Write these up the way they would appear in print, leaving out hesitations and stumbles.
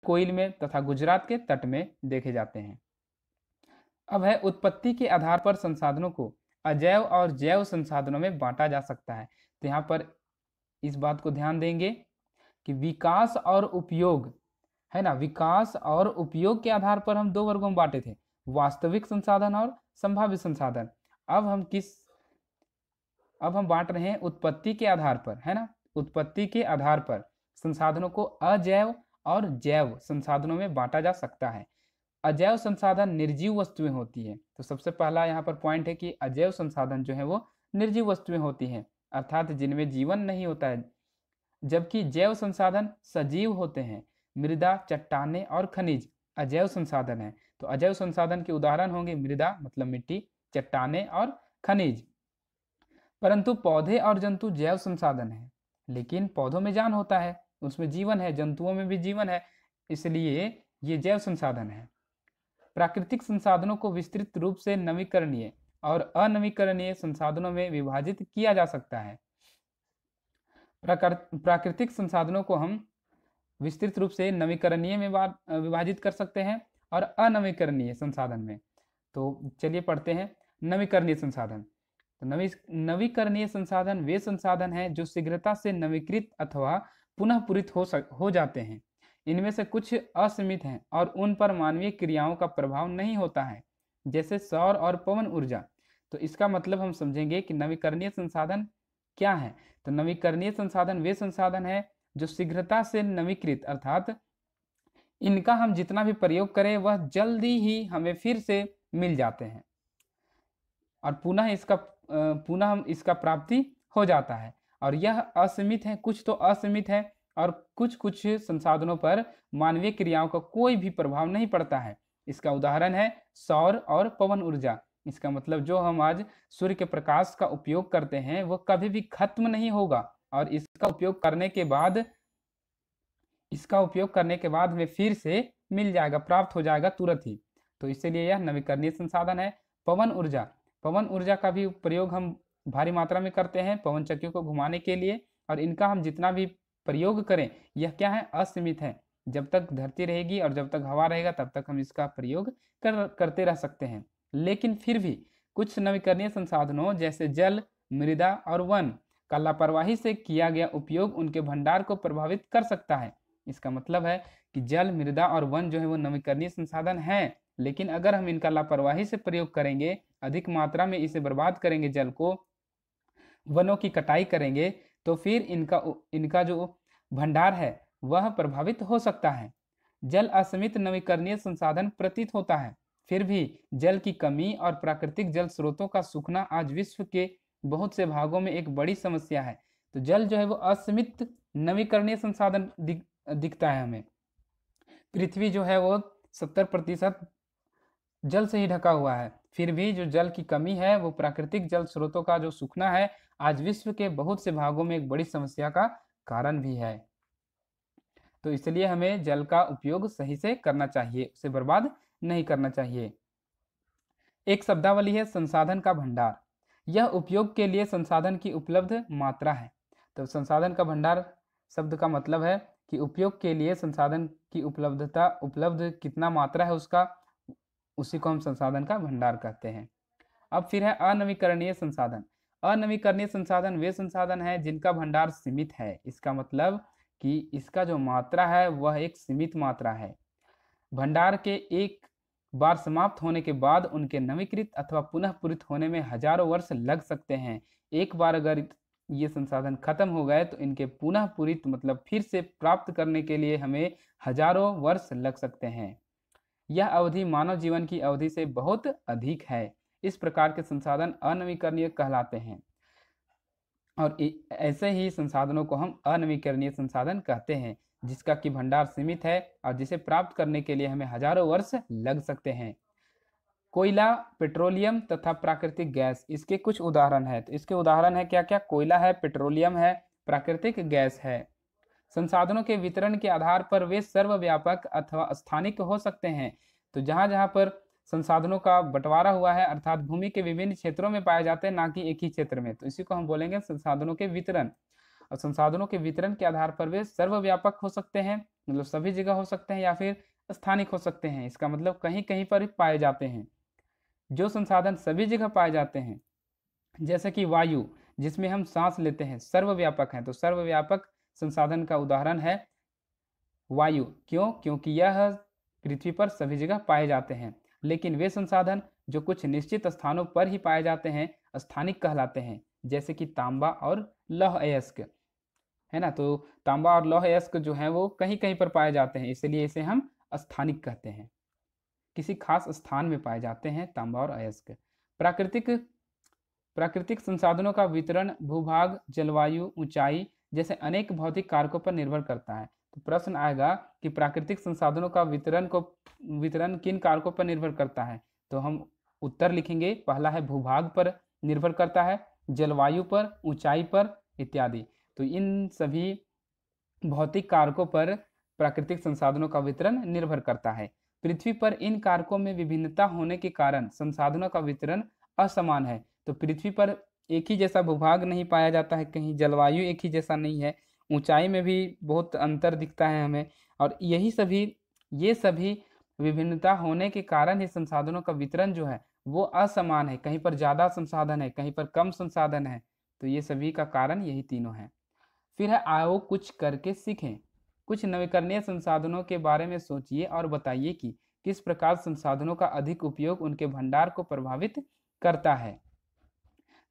कोयल में तथा गुजरात के तट में देखे जाते हैं। अब है उत्पत्ति के आधार पर संसाधनों को अजैव और जैव संसाधनों में बांटा जा सकता है। तो यहाँ पर इस बात को ध्यान देंगे कि विकास और उपयोग है ना, विकास और उपयोग के आधार पर हम दो वर्गों में बांटे थे, वास्तविक संसाधन और संभावित संसाधन। अब हम बांट रहे हैं उत्पत्ति के आधार पर, है ना। उत्पत्ति के आधार पर संसाधनों को अजैव और जैव संसाधनों में बांटा जा सकता है। अजैव संसाधन निर्जीव वस्तुएं होती है। तो सबसे पहला यहाँ पर पॉइंट है कि अजैव संसाधन जो है वो निर्जीव वस्तुएं होती हैं, अर्थात जिनमें जीवन नहीं होता है, जबकि जैव संसाधन सजीव होते हैं। मृदा, चट्टानें और खनिज अजैव संसाधन है। तो अजैव संसाधन के उदाहरण होंगे मृदा मतलब मिट्टी, चट्टानें और खनिज। परंतु पौधे और जंतु जैव संसाधन है, लेकिन पौधों में जान होता है, उसमें जीवन है, जंतुओं में भी जीवन है, इसलिए ये जैव संसाधन है। प्राकृतिक संसाधनों को विस्तृत रूप से नवीकरणीय और अनवीकरणीय संसाधनों में विभाजित किया जा सकता है। प्राकृतिक संसाधनों को हम विस्तृत रूप से नवीकरणीय में विभाजित कर सकते हैं और अनवीकरणीय संसाधन में। तो चलिए पढ़ते हैं नवीकरणीय संसाधन। तो नवीकरणीय संसाधन वे संसाधन हैं जो शीघ्रता से नवीकृत अथवा पुनः पूरित हो जाते हैं। इनमें से कुछ असीमित हैं और उन पर मानवीय क्रियाओं का प्रभाव नहीं होता है, जैसे सौर और पवन ऊर्जा। तो इसका मतलब हम समझेंगे कि नवीकरणीय संसाधन क्या है। तो नवीकरणीय संसाधन वे संसाधन हैं जो शीघ्रता से नवीकृत, अर्थात इनका हम जितना भी प्रयोग करें वह जल्दी ही हमें फिर से मिल जाते हैं और पुनः हम इसका प्राप्ति हो जाता है। और यह असीमित है, कुछ तो असीमित है और कुछ संसाधनों पर मानवीय क्रियाओं का कोई भी प्रभाव नहीं पड़ता है। इसका उदाहरण है सौर और पवन ऊर्जा। इसका मतलब जो हम आज सूर्य के प्रकाश का उपयोग करते हैं वो कभी भी खत्म नहीं होगा और इसका उपयोग करने के बाद हमें फिर से मिल जाएगा, प्राप्त हो जाएगा तुरंत ही। तो इसलिए यह नवीकरणीय संसाधन है। पवन ऊर्जा का भी प्रयोग हम भारी मात्रा में करते हैं पवन चक्कियों को घुमाने के लिए, और इनका हम जितना भी प्रयोग करें यह क्या है, असीमित है। जब तक धरती रहेगी और जब तक हवा रहेगा तब तक हम इसका प्रयोग करते रह सकते हैं। लेकिन फिर भी कुछ नवीकरणीय संसाधनों जैसे जल, मृदा और वन का लापरवाही से किया गया उपयोग उनके भंडार को प्रभावित कर सकता है। इसका मतलब है कि जल, मृदा और वन जो है वो नवीकरणीय संसाधन हैं, लेकिन अगर हम इनका लापरवाही से प्रयोग करेंगे, अधिक मात्रा में इसे बर्बाद करेंगे, जल को, वनों की कटाई करेंगे, तो फिर इनका जो भंडार है वह प्रभावित हो सकता है। जल असीमित नवीकरणीय संसाधन प्रतीत होता है, फिर भी जल की कमी और प्राकृतिक जल स्रोतों का सूखना आज विश्व के बहुत से भागों में एक बड़ी समस्या है। तो जल जो है वो असीमित नवीकरणीय संसाधन दिखता है हमें। पृथ्वी जो है वो 70% जल से ही ढका हुआ है, फिर भी जो जल की कमी है वो प्राकृतिक जल स्रोतों का जो सूखना है आज विश्व के बहुत से भागों में एक बड़ी समस्या का कारण भी है। तो इसलिए हमें जल का उपयोग सही से करना चाहिए, उसे बर्बाद नहीं करना चाहिए। एक शब्दावली है संसाधन का भंडार। यह उपयोग के लिए संसाधन की उपलब्ध मात्रा है। तो संसाधन का भंडार शब्द का मतलब है कि उपयोग के लिए संसाधन की उपलब्ध कितना मात्रा है उसका, उसी को हम संसाधन का भंडार कहते हैं। अब फिर है अनवीकरणीय संसाधन। अनवीकरणीय संसाधन वे संसाधन हैं जिनका भंडार सीमित है। इसका मतलब कि इसका जो मात्रा है वह एक सीमित मात्रा है। भंडार के एक बार समाप्त होने के बाद उनके नवीकृत अथवा पुनः पूरित होने में हजारों वर्ष लग सकते हैं। एक बार अगर ये संसाधन खत्म हो गए तो इनके पुनः पूरित मतलब फिर से प्राप्त करने के लिए हमें हजारों वर्ष लग सकते हैं। यह अवधि मानव जीवन की अवधि से बहुत अधिक है। इस प्रकार के संसाधन अनवीकरणीय कहलाते हैं और ऐसे ही संसाधनों को हम अनवीकरणीय संसाधन कहते हैं, जिसका कि भंडार सीमित है और जिसे प्राप्त करने के लिए हमें हजारों वर्ष लग सकते हैं। कोयला, पेट्रोलियम तथा प्राकृतिक गैस इसके कुछ उदाहरण है। तो इसके उदाहरण है क्या क्या, कोयला है, पेट्रोलियम है, प्राकृतिक गैस है। संसाधनों के वितरण के आधार पर वे सर्वव्यापक अथवा स्थानिक हो सकते हैं। तो जहाँ जहाँ पर संसाधनों का बंटवारा हुआ है अर्थात भूमि के विभिन्न क्षेत्रों में पाए जाते हैं, ना कि एक ही क्षेत्र में, तो इसी को हम बोलेंगे संसाधनों के वितरण। और संसाधनों के वितरण के आधार पर वे सर्वव्यापक हो सकते हैं, मतलब सभी जगह हो सकते हैं, या फिर स्थानिक हो सकते हैं। इसका मतलब कहीं कहीं पर ही पाए जाते हैं। जो संसाधन सभी जगह पाए जाते हैं, जैसे कि वायु जिसमें हम सांस लेते हैं, सर्वव्यापक है। तो सर्वव्यापक संसाधन का उदाहरण है वायु। क्यों? क्योंकि यह पृथ्वी पर सभी जगह पाए जाते हैं। लेकिन वे संसाधन जो कुछ निश्चित स्थानों पर ही पाए जाते हैं स्थानिक कहलाते हैं, जैसे कि तांबा और लौह अयस्क, है ना। तो तांबा और लौह अयस्क जो है वो कहीं कहीं पर पाए जाते हैं, इसलिए इसे हम स्थानिक कहते हैं, किसी खास स्थान में पाए जाते हैं तांबा और अयस्क। प्राकृतिक प्राकृतिक संसाधनों का वितरण भूभाग, जलवायु, ऊंचाई जैसे अनेक भौतिक कारकों पर निर्भर करता है। तो प्रश्न आएगा कि प्राकृतिक संसाधनों का वितरण किन कारकों पर निर्भर करता है। तो हम उत्तर लिखेंगे, पहला है भूभाग पर निर्भर करता है, जलवायु पर, ऊंचाई पर इत्यादि। तो इन सभी भौतिक कारकों पर प्राकृतिक संसाधनों का वितरण निर्भर करता है। पृथ्वी पर इन कारकों में विभिन्नता होने के कारण संसाधनों का वितरण असमान है। तो पृथ्वी पर एक ही जैसा भूभाग नहीं पाया जाता है, कहीं जलवायु एक ही जैसा नहीं है, ऊंचाई में भी बहुत अंतर दिखता है हमें, और ये सभी विभिन्नता होने के कारण ही संसाधनों का वितरण जो है वो असमान है। कहीं पर ज़्यादा संसाधन है, कहीं पर कम संसाधन है। तो ये सभी का कारण यही तीनों हैं। फिर है आओ कुछ करके सीखें। कुछ नवीकरणीय संसाधनों के बारे में सोचिए और बताइए कि किस प्रकार संसाधनों का अधिक उपयोग उनके भंडार को प्रभावित करता है।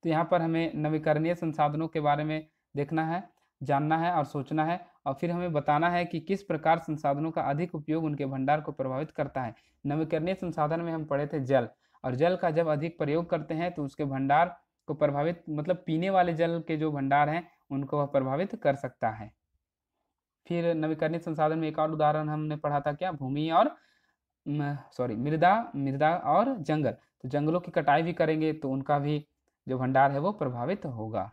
तो यहाँ पर हमें नवीकरणीय संसाधनों के बारे में देखना है, जानना है और सोचना है, और फिर हमें बताना है कि किस प्रकार संसाधनों का अधिक उपयोग उनके भंडार को प्रभावित करता है। नवीकरणीय संसाधन में हम पढ़े थे जल, और जल का जब अधिक प्रयोग करते हैं तो उसके भंडार को प्रभावित, मतलब पीने वाले जल के जो भंडार हैं उनको वह प्रभावित कर सकता है। फिर नवीकरणीय संसाधन में एक और उदाहरण हमने पढ़ा था, क्या? भूमि और मृदा और जंगल। तो जंगलों की कटाई भी करेंगे तो उनका भी जो भंडार है वो प्रभावित होगा।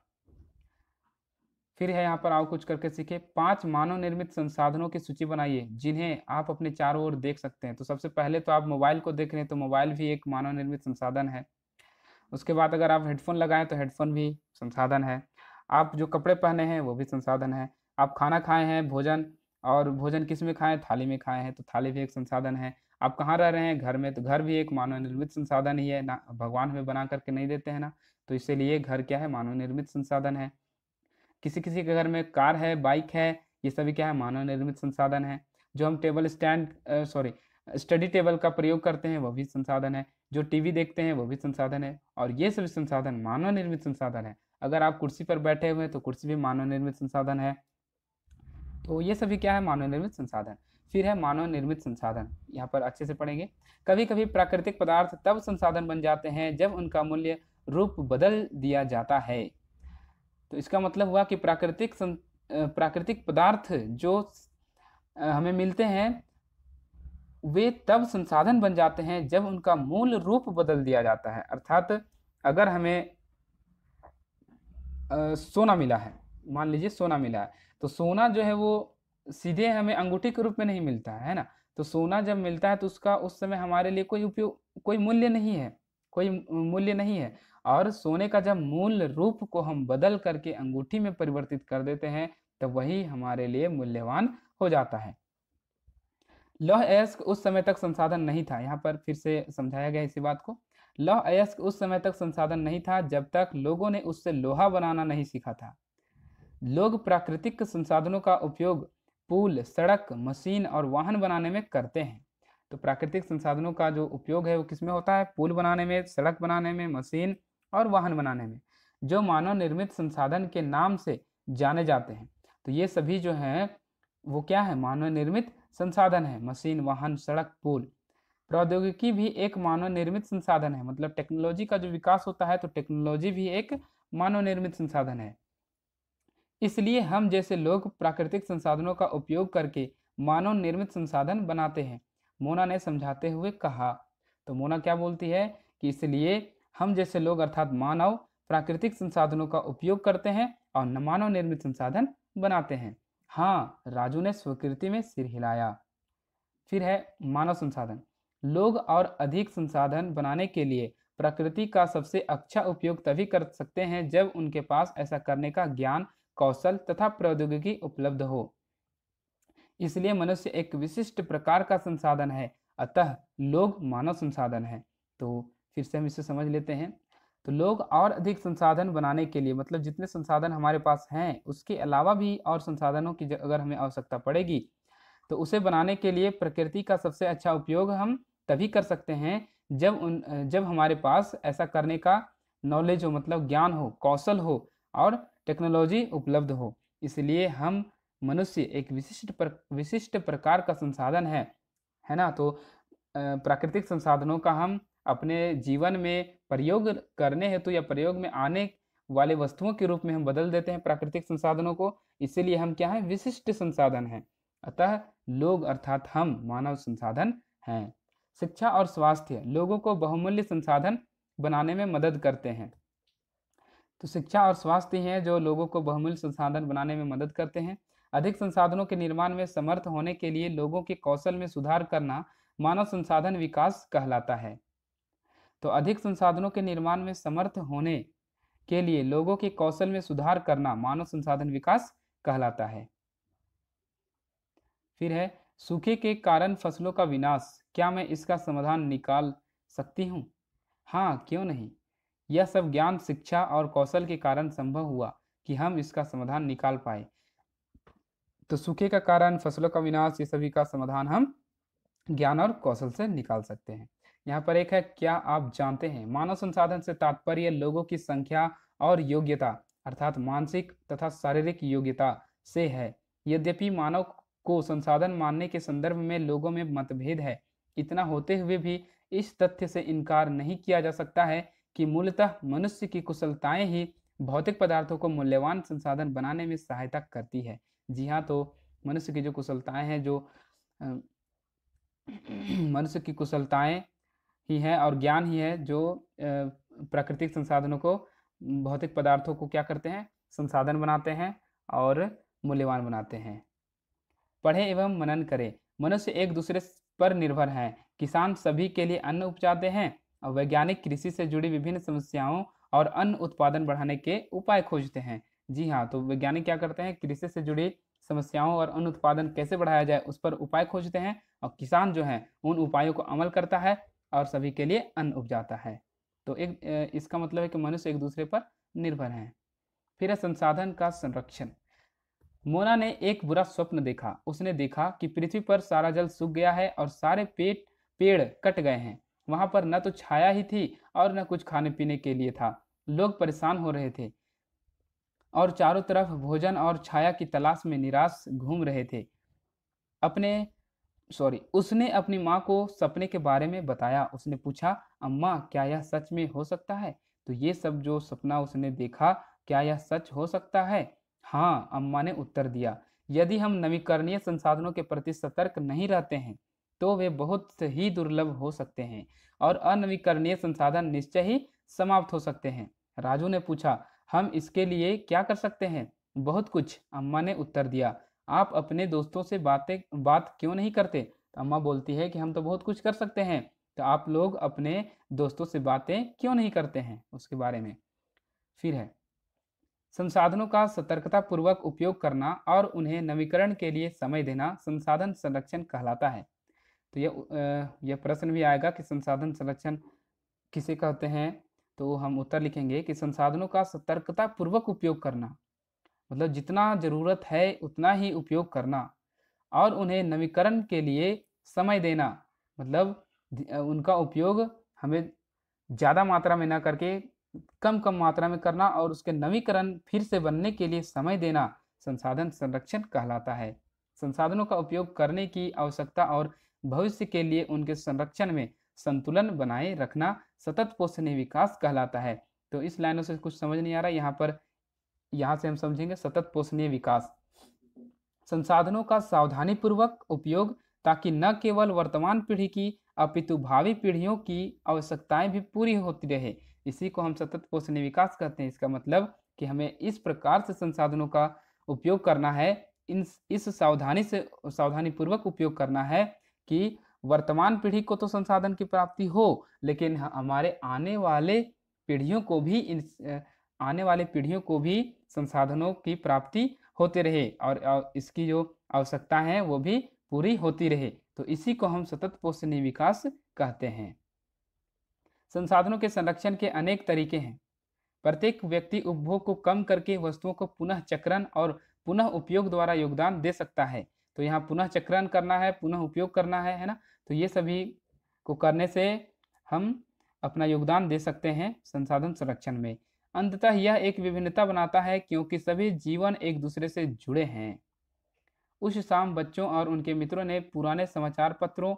फिर है यहाँ पर आओ कुछ करके सीखे। 5 मानव निर्मित संसाधनों की सूची बनाइए जिन्हें आप अपने चारों ओर देख सकते हैं। तो सबसे पहले तो आप मोबाइल को देख रहे हैं, तो मोबाइल भी एक मानव निर्मित संसाधन है। उसके बाद अगर आप हेडफोन लगाएं तो हेडफोन भी संसाधन है। आप जो कपड़े पहने हैं वो भी संसाधन है। आप खाना खाए हैं, भोजन किस में खाएं? थाली में खाए हैं, तो थाली भी एक संसाधन है। आप कहाँ रह रहे हैं? घर में, तो घर भी एक मानव निर्मित संसाधन ही है ना, भगवान हमें बना करके नहीं देते हैं ना, तो इसीलिए घर क्या है? मानव निर्मित संसाधन है। किसी किसी के घर में कार है, बाइक है, ये सभी क्या है? मानव निर्मित संसाधन है। जो हम स्टडी टेबल का प्रयोग करते हैं वो भी संसाधन है। जो टीवी देखते हैं वो भी संसाधन है, और ये सभी संसाधन मानव निर्मित संसाधन है। अगर आप कुर्सी पर बैठे हुए हैं तो कुर्सी भी मानव निर्मित संसाधन है। तो ये सभी क्या है? मानव निर्मित संसाधन। फिर है मानव निर्मित संसाधन, यहाँ पर अच्छे से पढ़ेंगे। कभी कभी प्राकृतिक पदार्थ तब संसाधन बन जाते हैं जब उनका मूल्य रूप बदल दिया जाता है। तो इसका मतलब हुआ कि प्राकृतिक पदार्थ जो हमें मिलते हैं वे तब संसाधन बन जाते हैं जब उनका मूल रूप बदल दिया जाता है। अर्थात अगर हमें सोना मिला है, मान लीजिए सोना मिला है, तो सोना जो है वो सीधे हमें अंगूठी के रूप में नहीं मिलता है ना। तो सोना जब मिलता है तो उसका उस समय हमारे लिए कोई मूल्य नहीं है। और सोने का जब मूल रूप को हम बदल करके अंगूठी में परिवर्तित कर देते हैं तब वही हमारे लिए मूल्यवान हो जाता है। लौह अयस्क उस समय तक संसाधन नहीं था। यहाँ पर फिर से समझाया गया इसी बात को। लौह अयस्क उस समय तक संसाधन नहीं था जब तक लोगों ने उससे लोहा बनाना नहीं सीखा था। लोग प्राकृतिक संसाधनों का उपयोग पुल, सड़क, मशीन और वाहन बनाने में करते हैं। तो प्राकृतिक संसाधनों का जो उपयोग है वो किसमें होता है? पुल बनाने में, सड़क बनाने में, मशीन और वाहन बनाने में, जो मानव निर्मित संसाधन के नाम से जाने जाते हैं। तो ये सभी जो हैं वो क्या है? मानव निर्मित संसाधन है। मशीन, वाहन, सड़क, पुल। प्रौद्योगिकी भी एक मानव निर्मित संसाधन है, मतलब टेक्नोलॉजी का जो विकास होता है तो टेक्नोलॉजी भी एक मानव निर्मित संसाधन है। इसलिए हम जैसे लोग प्राकृतिक संसाधनों का उपयोग करके मानव निर्मित संसाधन बनाते हैं, मोना ने समझाते हुए कहा। तो मोना क्या बोलती है कि इसलिए हम जैसे लोग अर्थात मानव प्राकृतिक संसाधनों का उपयोग करते हैं और मानव निर्मित संसाधन बनाते हैं। हाँ, राजू ने स्वीकृति में सिर हिलाया। फिर है मानव संसाधन। लोग और अधिक संसाधन बनाने के लिए प्रकृति का सबसे अच्छा उपयोग तभी कर सकते हैं जब उनके पास ऐसा करने का ज्ञान, कौशल तथा प्रौद्योगिकी उपलब्ध हो। इसलिए मनुष्य एक विशिष्ट प्रकार का संसाधन है, अतः लोग मानव संसाधन है। तो फिर से हम इसे समझ लेते हैं। तो लोग और अधिक संसाधन बनाने के लिए, मतलब जितने संसाधन हमारे पास हैं उसके अलावा भी और संसाधनों की अगर हमें आवश्यकता पड़ेगी तो उसे बनाने के लिए प्रकृति का सबसे अच्छा उपयोग हम तभी कर सकते हैं जब हमारे पास ऐसा करने का नॉलेज हो, मतलब ज्ञान हो, कौशल हो और टेक्नोलॉजी उपलब्ध हो। इसलिए हम मनुष्य एक विशिष्ट प्रकार का संसाधन है ना। तो प्राकृतिक संसाधनों का हम अपने जीवन में प्रयोग करने हेतु या प्रयोग में आने वाले वस्तुओं के रूप में हम बदल देते हैं प्राकृतिक संसाधनों को। इसीलिए हम क्या हैं, विशिष्ट संसाधन हैं। अतः लोग अर्थात हम मानव संसाधन हैं। शिक्षा और स्वास्थ्य लोगों को बहुमूल्य संसाधन बनाने में मदद करते हैं। तो शिक्षा और स्वास्थ्य हैं जो लोगों को बहुमूल्य संसाधन बनाने में मदद करते हैं। अधिक संसाधनों के निर्माण में समर्थ होने के लिए लोगों के कौशल में सुधार करना मानव संसाधन विकास कहलाता है। तो अधिक संसाधनों के निर्माण में समर्थ होने के लिए लोगों के कौशल में सुधार करना मानव संसाधन विकास कहलाता है। फिर है सूखे के कारण फसलों का विनाश, क्या मैं इसका समाधान निकाल सकती हूँ? हाँ, क्यों नहीं। यह सब ज्ञान, शिक्षा और कौशल के कारण संभव हुआ कि हम इसका समाधान निकाल पाए। तो सूखे का कारण, फसलों का विनाश, ये सभी का समाधान हम ज्ञान और कौशल से निकाल सकते हैं। यहाँ पर एक है, क्या आप जानते हैं? मानव संसाधन से तात्पर्य लोगों की संख्या और योग्यता अर्थात मानसिक तथा शारीरिक योग्यता से है। यद्यपि मानव को संसाधन मानने के संदर्भ में लोगों में मतभेद है, इतना होते हुए भी इस तथ्य से इनकार नहीं किया जा सकता है कि मूलतः मनुष्य की कुशलताएं ही भौतिक पदार्थों को मूल्यवान संसाधन बनाने में सहायता करती है। जी हाँ, तो मनुष्य की जो कुशलताएं हैं, जो मनुष्य की कुशलताएं ही है और ज्ञान ही है जो प्राकृतिक संसाधनों को, भौतिक पदार्थों को क्या करते हैं, संसाधन बनाते हैं और मूल्यवान बनाते हैं। पढ़े एवं मनन करें। मनुष्य एक दूसरे पर निर्भर हैं। किसान सभी के लिए अन्न उपजाते हैं और वैज्ञानिक कृषि से जुड़ी विभिन्न समस्याओं और अन्न उत्पादन बढ़ाने के उपाय खोजते हैं। जी हाँ, तो वैज्ञानिक क्या करते हैं, कृषि से जुड़ी समस्याओं और अन्न उत्पादन कैसे बढ़ाया जाए उस पर उपाय खोजते हैं और किसान जो है उन उपायों को अमल करता है और सभी के लिए अन्न उपजाता है। तो एक इसका मतलब है कि मनुष्य एक दूसरे पर निर्भर हैं। फिर है संसाधन का संरक्षण। मोना ने एक बुरा स्वप्न देखा। उसने देखा कि पृथ्वी पर सारा जल सूख गया है और सारे पेड़ कट गए हैं। वहां पर न तो छाया ही थी और न कुछ खाने पीने के लिए था। लोग परेशान हो रहे थे और चारों तरफ भोजन और छाया की तलाश में निराश घूम रहे थे। उसने अपनी माँ को सपने के बारे में बताया। उसने पूछा, अम्मा क्या यह सच में हो सकता है? तो ये सब जो सपना उसने देखा, क्या यह सच हो सकता है? हाँ, अम्मा ने उत्तर दिया। यदि हम नवीकरणीय संसाधनों के प्रति सतर्क नहीं रहते हैं तो वे बहुत ही दुर्लभ हो सकते हैं और अनवीकरणीय संसाधन निश्चय ही समाप्त हो सकते हैं। राजू ने पूछा, हम इसके लिए क्या कर सकते हैं? बहुत कुछ, अम्मा ने उत्तर दिया। आप अपने दोस्तों से बात क्यों नहीं करते? तो अम्मा बोलती है कि हम तो बहुत कुछ कर सकते हैं, तो आप लोग अपने दोस्तों से बातें क्यों नहीं करते हैं उसके बारे में। फिर है संसाधनों का सतर्कता पूर्वक उपयोग करना और उन्हें नवीकरण के लिए समय देना संसाधन संरक्षण कहलाता है। तो यह प्रश्न भी आएगा कि संसाधन संरक्षण किसे कहते हैं, तो हम उत्तर लिखेंगे कि संसाधनों का सतर्कता पूर्वक उपयोग करना, मतलब जितना ज़रूरत है उतना ही उपयोग करना और उन्हें नवीकरण के लिए समय देना, मतलब उनका उपयोग हमें ज़्यादा मात्रा में ना करके कम मात्रा में करना और उसके नवीकरण फिर से बनने के लिए समय देना संसाधन संरक्षण कहलाता है। संसाधनों का उपयोग करने की आवश्यकता और भविष्य के लिए उनके संरक्षण में संतुलन बनाए रखना सतत पोषणीय विकास कहलाता है। तो इस लाइनों से कुछ समझ नहीं आ रहा, यहाँ से हम समझेंगे सतत पोषणीय विकास। संसाधनों का सावधानी पूर्वक उपयोग ताकि न केवल वर्तमान पीढ़ी की अपितु भावी पीढ़ियों की आवश्यकताएं भी पूरी होती रहे, इसी को हम सतत पोषणीय विकास कहते हैं। इसका मतलब कि हमें इस प्रकार से संसाधनों का उपयोग करना है, इस सावधानी पूर्वक उपयोग करना है कि वर्तमान पीढ़ी को तो संसाधन की प्राप्ति हो, लेकिन हमारे आने वाले पीढ़ियों को भी आने वाली पीढ़ियों को भी संसाधनों की प्राप्ति होते रहे और इसकी जो आवश्यकता है वो भी पूरी होती रहे। तो इसी को हम सतत पोषणीय विकास कहते हैं। संसाधनों के संरक्षण के अनेक तरीके हैं। प्रत्येक व्यक्ति उपभोग को कम करके वस्तुओं को पुनः चक्रण और पुनः उपयोग द्वारा योगदान दे सकता है। तो यहाँ पुनः चक्रण करना है, पुनः उपयोग करना है ना। तो ये सभी को करने से हम अपना योगदान दे सकते हैं संसाधन संरक्षण में। अंततः यह एक विभिन्नता बनाता है क्योंकि सभी जीवन एक दूसरे से जुड़े हैं। उस शाम बच्चों और उनके मित्रों ने पुराने समाचार पत्रों,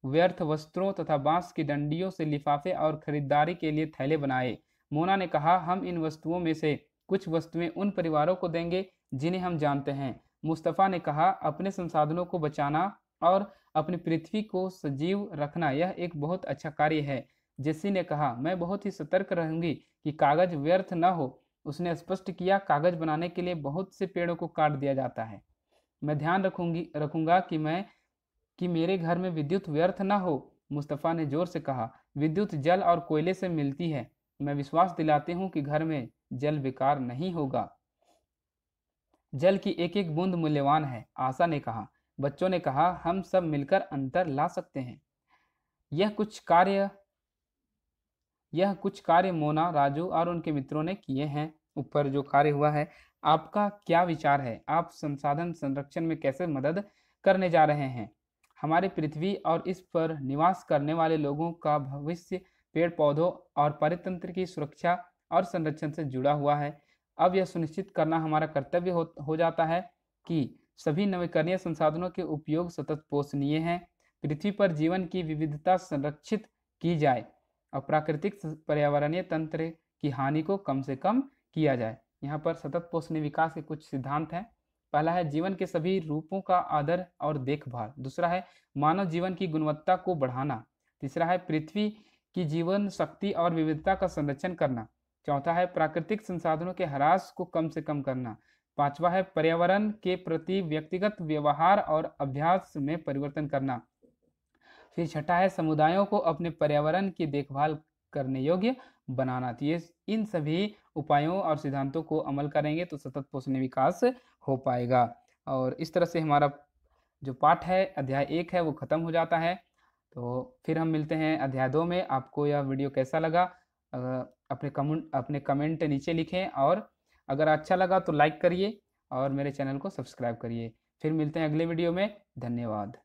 व्यर्थ वस्त्रों तथा बांस की डंडियों से लिफाफे और खरीदारी के लिए थैले बनाए। मोना ने कहा, हम इन वस्तुओं में से कुछ वस्तुएं उन परिवारों को देंगे जिन्हें हम जानते हैं। मुस्तफ़ा ने कहा, अपने संसाधनों को बचाना और अपनी पृथ्वी को सजीव रखना यह एक बहुत अच्छा कार्य है। जेसी ने कहा, मैं बहुत ही सतर्क रहूंगी कि कागज व्यर्थ न हो। उसने स्पष्ट किया, कागज बनाने के लिए बहुत से पेड़ों को काट दिया जाता है। मैं ध्यान रखूंगा कि मेरे घर में विद्युत व्यर्थ न हो। मुस्तफ़ा ने जोर से कहा, विद्युत जल और कोयले से मिलती है। मैं विश्वास दिलाती हूँ कि घर में जल बेकार नहीं होगा। जल की एक एक बूंद मूल्यवान है, आशा ने कहा। बच्चों ने कहा, हम सब मिलकर अंतर ला सकते हैं। यह कुछ कार्य मोना, राजू और उनके मित्रों ने किए हैं। ऊपर जो कार्य हुआ है, आपका क्या विचार है? आप संसाधन संरक्षण में कैसे मदद करने जा रहे हैं? हमारी पृथ्वी और इस पर निवास करने वाले लोगों का भविष्य पेड़ पौधों और परितंत्र की सुरक्षा और संरक्षण से जुड़ा हुआ है। अब यह सुनिश्चित करना हमारा कर्तव्य हो जाता है कि सभी नवीकरणीय संसाधनों के उपयोग सतत पोषणीय हैं, पृथ्वी पर जीवन की विविधता संरक्षित की जाए और प्राकृतिक पर्यावरणीय तंत्र की हानि को कम से कम किया जाए। यहाँ पर सतत पोषणीय विकास के कुछ सिद्धांत हैं। पहला है जीवन के सभी रूपों का आदर और देखभाल। दूसरा है मानव जीवन की गुणवत्ता को बढ़ाना। तीसरा है पृथ्वी की जीवन शक्ति और विविधता का संरक्षण करना। चौथा है प्राकृतिक संसाधनों के ह्रास को कम से कम करना। पांचवा है पर्यावरण के प्रति व्यक्तिगत व्यवहार और अभ्यास में परिवर्तन करना। फिर छठा है समुदायों को अपने पर्यावरण की देखभाल करने योग्य बनाना। तो ये इन सभी उपायों और सिद्धांतों को अमल करेंगे तो सतत पोषणीय विकास हो पाएगा। और इस तरह से हमारा जो पाठ है अध्याय 1 है वो खत्म हो जाता है। तो फिर हम मिलते हैं अध्याय 2 में। आपको यह वीडियो कैसा लगा अपने कमेंट नीचे लिखें और अगर अच्छा लगा तो लाइक करिए और मेरे चैनल को सब्सक्राइब करिए। फिर मिलते हैं अगले वीडियो में। धन्यवाद।